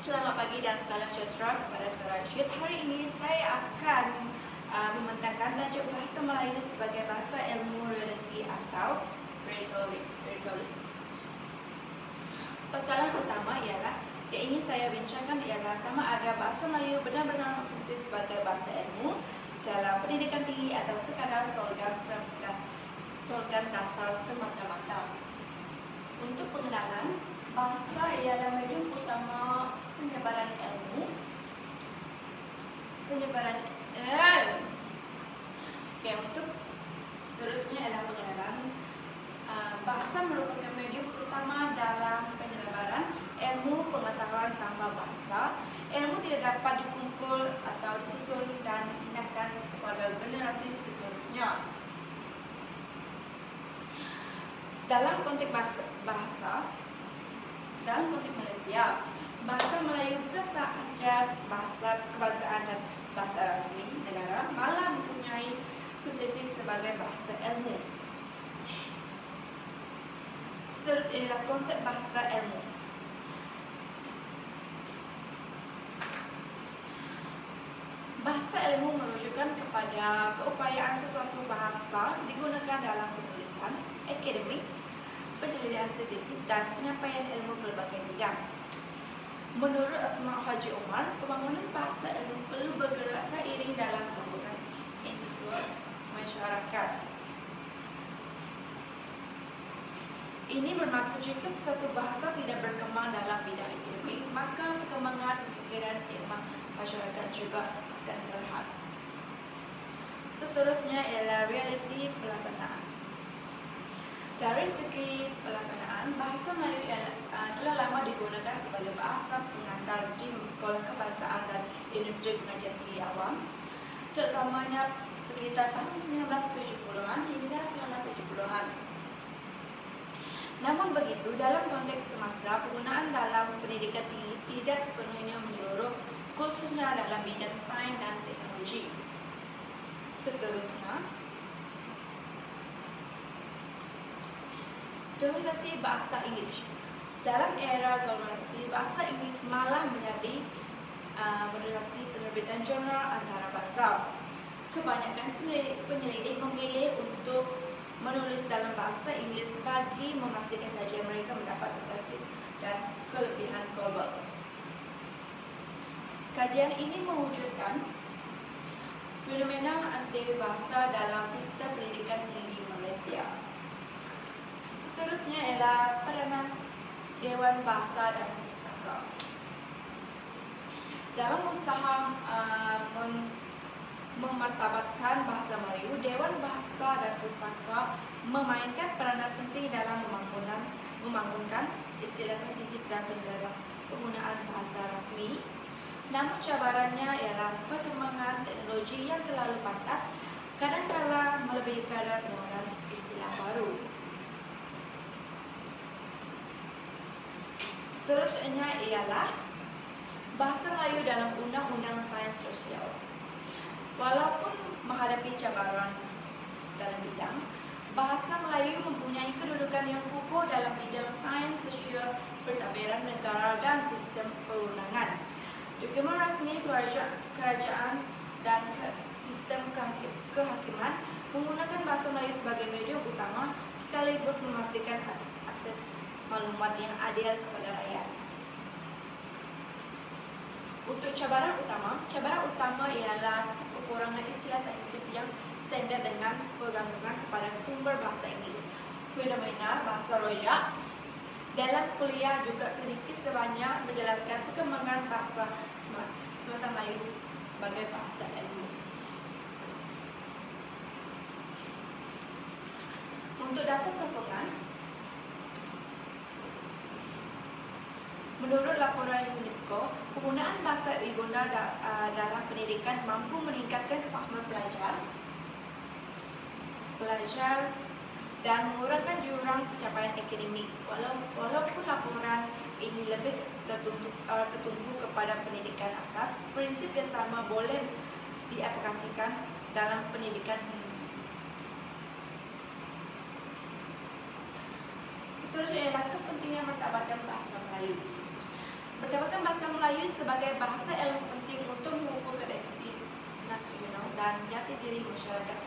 Selamat pagi dan salam sejahtera kepada saudara Syed. Hari ini saya akan membentangkan tajuk bahasa Melayu sebagai bahasa ilmu realiti atau retorik. Persoalan utama ialah yang ingin saya bincangkan ialah sama ada bahasa Melayu benar-benar berfungsi sebagai bahasa ilmu dalam pendidikan tinggi atau sekadar slogan dasar semata-mata. Untuk pengenalan, bahasa ialah medium utama penyebaran ilmu. Untuk seterusnya adalah pengenalan. Bahasa merupakan medium utama dalam penyebaran ilmu pengetahuan tanpa bahasa. Ilmu tidak dapat dikumpul atau disusun dan dipindahkan kepada generasi seterusnya. Dalam konteks Malaysia, bahasa Melayu bukan sahaja bahasa kebangsaan dan bahasa rasmi negara, malah mempunyai potensi sebagai bahasa ilmu. Seterusnya adalah konsep bahasa ilmu. Bahasa ilmu merujukkan kepada keupayaan sesuatu bahasa digunakan dalam penulisan, akademik, penelitian saintifik dan penyampaian ilmu berbagai bidang. Menurut Asma Haji Omar, pembangunan bahasa ilmu perlu bergerak seiring dalam pembentukan intelektual masyarakat. Ini bermaksud jika sesuatu bahasa tidak berkembang dalam bidang akademik, maka perkembangan pemikiran ilmu masyarakat juga akan terhad. Seterusnya ialah realiti pelaksanaan. Dari segi pelaksanaan, bahasa Melayu telah lama digunakan sebagai bahasa pengantar di sekolah kebangsaan dan industri pengajian tinggi awam, terutamanya sekitar tahun 1970-an hingga 1970-an. Namun begitu, dalam konteks semasa, penggunaan dalam pendidikan tinggi tidak sepenuhnya menyeluruh, khususnya dalam bidang sains dan teknologi. Seterusnya, dominasi bahasa Inggeris. Dalam era globalisasi, bahasa Inggeris malah menjadi dominasi penerbitan jurnal antarabangsa. Kebanyakan penyelidik memilih untuk menulis dalam bahasa Inggeris bagi memastikan kajian mereka mendapat tervis dan kelebihan global. Kajian ini mewujudkan fenomena anti bahasa dalam sistem pendidikan tinggi Malaysia. Seterusnya ialah peranan Dewan Bahasa dan Pustaka. Dalam usaha memartabatkan bahasa Melayu, Dewan Bahasa dan Pustaka memainkan peranan penting dalam membangunkan istilah saintifik dan penggunaan bahasa rasmi. Namun cabarannya ialah perkembangan teknologi yang terlalu pantas, kadang-kala melebihi kadar pengenalan istilah baru. Seterusnya ialah bahasa Melayu dalam Undang-Undang Sains Sosial. Walaupun menghadapi cabaran dalam bidang, bahasa Melayu mempunyai kedudukan yang kukuh dalam bidang sains sosial, pentadbiran negara dan sistem perundangan. Dokumen rasmi kerajaan dan sistem kehakiman menggunakan bahasa Melayu sebagai medium utama sekaligus memastikan aset maklumat yang adil kepada rakyat. Untuk cabaran utama ialah kekurangan istilah saintifik yang standar dengan pergantungan kepada sumber bahasa Inggeris. Fenomena bahasa rojak dalam kuliah juga sedikit sebanyak menjelaskan perkembangan bahasa semasa Melayu sebagai bahasa ilmu. Untuk data sokongan, menurut laporan UNESCO, penggunaan bahasa ibunda dalam pendidikan mampu meningkatkan kefahaman pelajar dan mengurangkan jurang pencapaian akademik. Walaupun laporan ini lebih tertumpu kepada pendidikan asas, prinsip yang sama boleh diaplikasikan dalam pendidikan tinggi. Seterusnya ialah kepentingan martabatkan bahasa Melayu. Bertambahkan bahasa Melayu sebagai bahasa ilmu penting untuk mengukur identiti nasional dan jati diri masyarakat.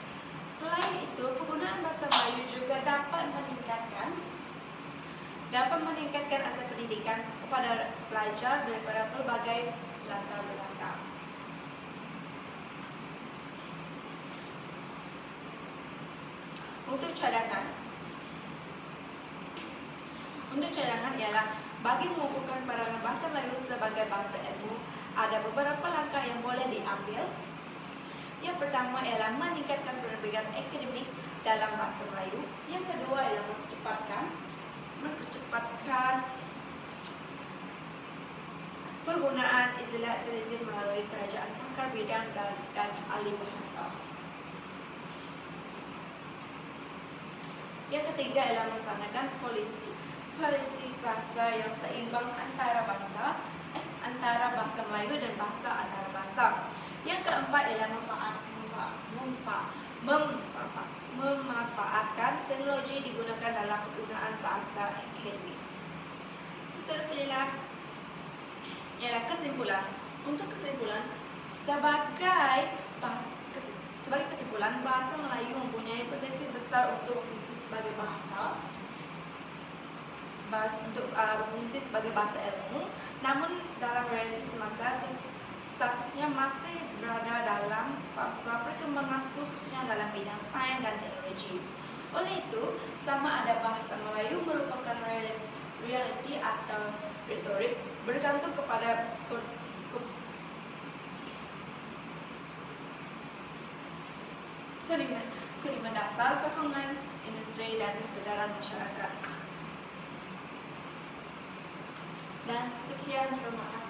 Selain itu, penggunaan bahasa Melayu juga dapat meningkatkan asas pendidikan kepada pelajar daripada pelbagai latar belakang. Untuk cadangan ialah bagi mengukuhkan peranan bahasa Melayu sebagai bahasa ilmu, ada beberapa langkah yang boleh diambil. Yang pertama ialah meningkatkan penerbitan akademik dalam bahasa Melayu. Yang kedua ialah mempercepatkan penggunaan istilah sensitif melalui kerajaan pakar bidang dan ahli bahasa. Yang ketiga ialah melaksanakan polisi bahasa yang seimbang antara bahasa Melayu dan bahasa antarabangsa. Yang keempat ialah memanfaatkan teknologi digunakan dalam penggunaan bahasa akademik. Seterusnya ialah kesimpulan. Untuk kesimpulan, sebagai kesimpulan, bahasa Melayu mempunyai potensi besar untuk berfungsi sebagai berfungsi sebagai bahasa ilmu. Namun dalam realiti semasa, statusnya masih berada dalam fasa perkembangan, khususnya dalam bidang sains dan teknologi. Oleh itu, sama ada bahasa Melayu merupakan realiti atau retorik bergantung kepada kiriman dasar, sokongan industri dan kesedaran masyarakat. Dan sekian, terima kasih.